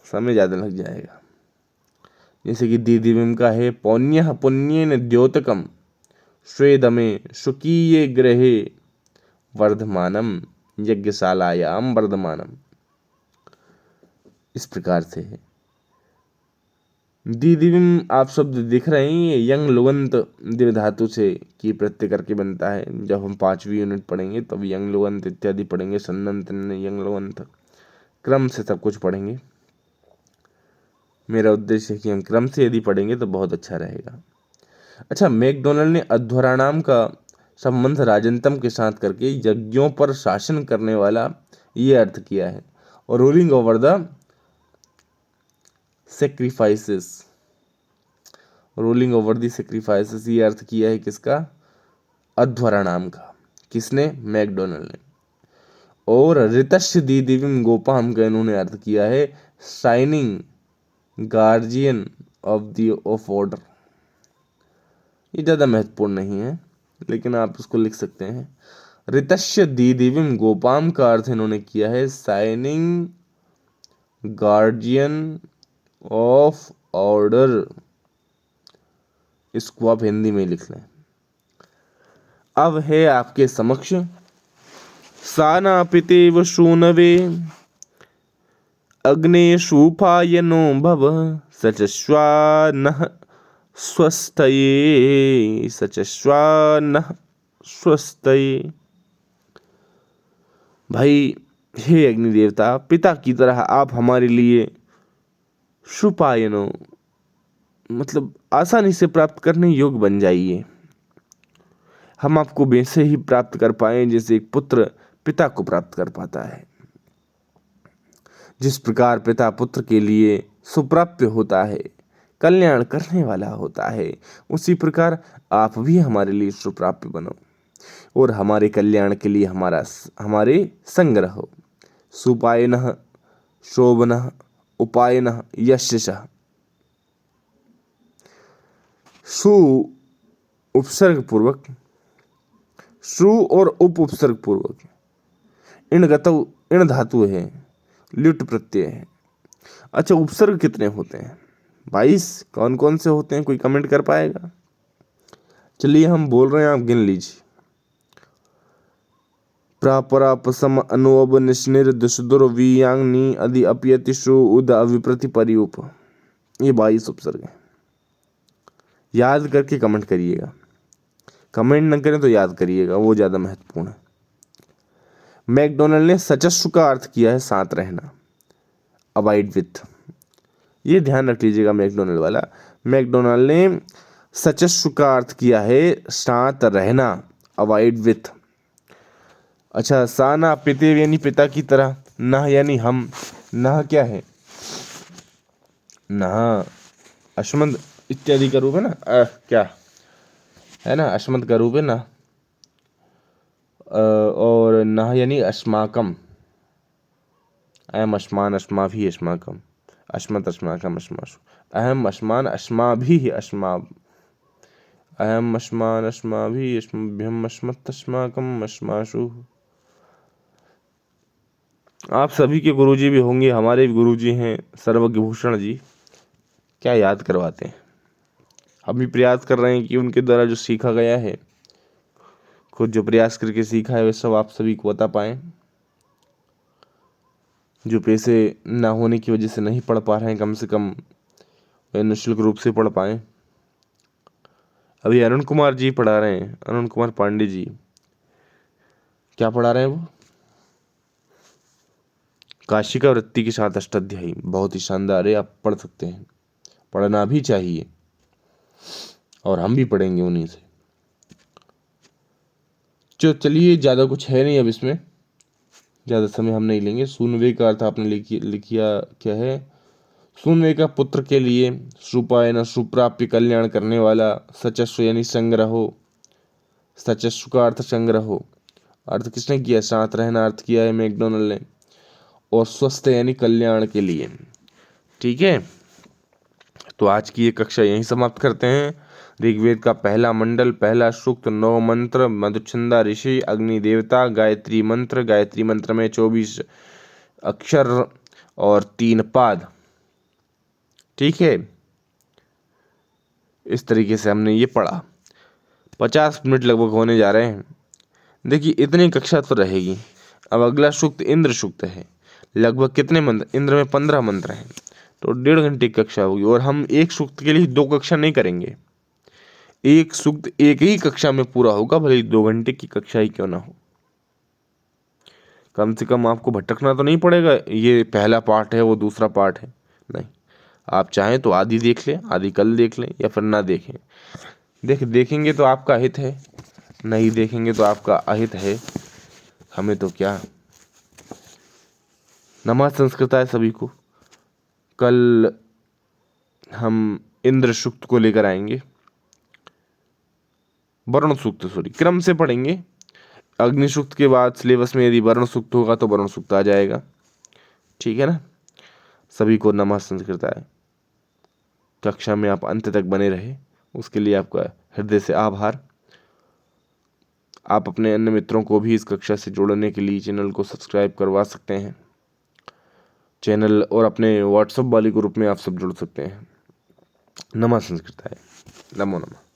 समय ज्यादा लग जाएगा। जैसे कि दीदिविम का है पौन्यः पुण्येन द्योतकम स्वेदमे शुकीये ग्रहे वर्धमानम यज्ञशालायाम वर्धमानम। इस प्रकार से है। दीदिविम आप शब्द दिख रहे हैं, ये यंग लुगंत दिव धातु से की प्रत्यय करके बनता है। जब हम 5वीं यूनिट पढ़ेंगे तब यंग लुगंत इत्यादि पढ़ेंगे। सन्नंत यंग लुगंत क्रम से सब कुछ पढ़ेंगे। मेरा उद्देश्य है कि हम क्रम से यदि पढ़ेंगे तो बहुत अच्छा रहेगा। अच्छा, मैकडोनल्ड ने अध्वराणाम का संबंध राजंतम के साथ करके यज्ञों पर शासन करने वाला ये अर्थ किया है। और ruling over the sacrifices, ruling over the sacrifices ये अर्थ किया है किसका? अध्वराणाम का। किसने? मैकडोनल्ड ने। और ऋतस्य दीदिविम गोपाम का इन्होंने अर्थ किया है शाइनिंग गार्जियन ऑफ ऑर्डर। ये ज़्यादा महत्वपूर्ण नहीं है लेकिन आप इसको लिख सकते हैं। ऋतस्य दीदिविम गोपाम का अर्थ इन्होंने किया है शाइनिंग गार्जियन ऑफ ऑर्डर। इसको आप हिंदी में लिख लें। अब है आपके समक्ष साना पितेव शूनवे अग्नेशूपायनो भव सचश्वानः स्वस्थये सचश्वानः स्वस्थये। भाई हे अग्नि देवता, पिता की तरह आप हमारे लिए शुपायनो मतलब आसानी से प्राप्त करने योग्य बन जाइए। हम आपको वैसे ही प्राप्त कर पाए जैसे एक पुत्र पिता को प्राप्त कर पाता है। जिस प्रकार पिता पुत्र के लिए सुप्राप्य होता है, कल्याण करने वाला होता है, उसी प्रकार आप भी हमारे लिए सुप्राप्य बनो और हमारे कल्याण के लिए हमारे संग रहो। सुपायनः शोभनः उपायनः यशः। सु उपसर्ग पूर्वक, सु और उप उपसर्ग पूर्वक, इन गतौ इन धातु है, ल्युट प्रत्यय है। अच्छा, उपसर्ग कितने होते हैं? 22। कौन कौन से होते हैं, कोई कमेंट कर पाएगा? चलिए हम बोल रहे हैं, आप गिन लीजिए। प्रापरापसम अनुअब निश्निर दुष्दुर वीयांग नी अधि अपयति शु उद अविप्रति परिउप। ये 22 उपसर्ग हैं। याद करके कमेंट करिएगा, कमेंट न करें तो याद करिएगा, वो ज़्यादा महत्वपूर्ण है। मैकडोनल्ड ने सचस्व का अर्थ किया है साथ रहना, अवॉइड विथ। ये ध्यान रख लीजिएगा, मैकडोनल्ड वाला। मैकडोनल्ड ने सचस्व का अर्थ किया है साथ रहना, अवॉइड विथ। अच्छा, साना पिते यानी पिता की तरह, नह यानी हम। नह क्या है? नह अश्मद इत्यादि का रूप है ना, क्या है ना, अश्मद का रूप है ना। और नह यानी अस्माकम, अयम अस्मान अस्माभि अस्माकम, अस्मत् अस्माकम अस्मासु, अहम अस्मान अस्माभि अस्मा, अहम अस्मान अस्माभि अस्मभ्यम अस्मत् अस्माकम अस्मासु। आप सभी के गुरुजी भी होंगे, हमारे भी गुरुजी हैं सर्वज्ञ भूषण जी। क्या याद करवाते हैं, हम भी प्रयास कर रहे हैं कि उनके द्वारा जो सीखा गया है, खुद जो प्रयास करके सीखा है, वे सब आप सभी को बता पाएँ। जो पैसे ना होने की वजह से नहीं पढ़ पा रहे हैं, कम से कम वे निःशुल्क रूप से पढ़ पाएँ। अभी अरुण कुमार जी पढ़ा रहे हैं, अरुण कुमार पांडे जी। क्या पढ़ा रहे हैं वो? काशिका वृत्ति के साथ अष्टाध्यायी, बहुत ही शानदार है, आप पढ़ सकते हैं, पढ़ना भी चाहिए और हम भी पढ़ेंगे उन्हीं से। चलिए, ज़्यादा कुछ है नहीं अब इसमें, ज़्यादा समय हम नहीं लेंगे। सूनवे का अर्थ आपने लिखिया क्या है? सूनवे का पुत्र के लिए, सुपायन सुप्राप्य कल्याण करने वाला, सचस्व यानी संग्रह हो, सचस्व का अर्थ संग्रह हो। अर्थ किसने किया? साथ रहना अर्थ किया है मैकडोनल्ड ने। और स्वस्थ यानी कल्याण के लिए। ठीक है, तो आज की ये कक्षा यहीं समाप्त करते हैं। ऋग्वेद का पहला मंडल, पहला सूक्त, 9 मंत्र, मधुछंदा ऋषि, अग्नि देवता, गायत्री मंत्र में 24 अक्षर और 3 पाद। ठीक है, इस तरीके से हमने ये पढ़ा। 50 मिनट लगभग होने जा रहे हैं। देखिए, इतनी कक्षा तो रहेगी। अब अगला सूक्त इंद्र सूक्त है। लगभग कितने मंत्र? इंद्र में 15 मंत्र हैं, तो 1.5 घंटे की कक्षा होगी। और हम एक सूक्त के लिए 2 कक्षा नहीं करेंगे, एक सूक्त एक ही कक्षा में पूरा होगा, भले ही 2 घंटे की कक्षा ही क्यों ना हो। कम से कम आपको भटकना तो नहीं पड़ेगा, ये पहला पार्ट है वो दूसरा पार्ट है, नहीं। आप चाहें तो आधी देख लें, आधी कल देख लें, या फिर ना देखें। देखेंगे तो आपका हित है, नहीं देखेंगे तो आपका अहित है, हमें तो क्या। नमः संस्कृताय सभी को। कल हम इंद्र सूक्त को लेकर आएंगे, वरुण सूक्त सॉरी क्रम से पढ़ेंगे। अग्नि सूक्त के बाद सिलेबस में यदि वरुण सूक्त होगा तो वरुण सूक्त आ जाएगा। ठीक है ना। सभी को नमः संस्कृताय। कक्षा में आप अंत तक बने रहे, उसके लिए आपका हृदय से आभार। आप अपने अन्य मित्रों को भी इस कक्षा से जोड़ने के लिए चैनल को सब्सक्राइब करवा सकते हैं। चैनल और अपने व्हाट्सएप वाले ग्रुप में आप सब जुड़ सकते हैं। नमः संस्कृताय। नमो नमः।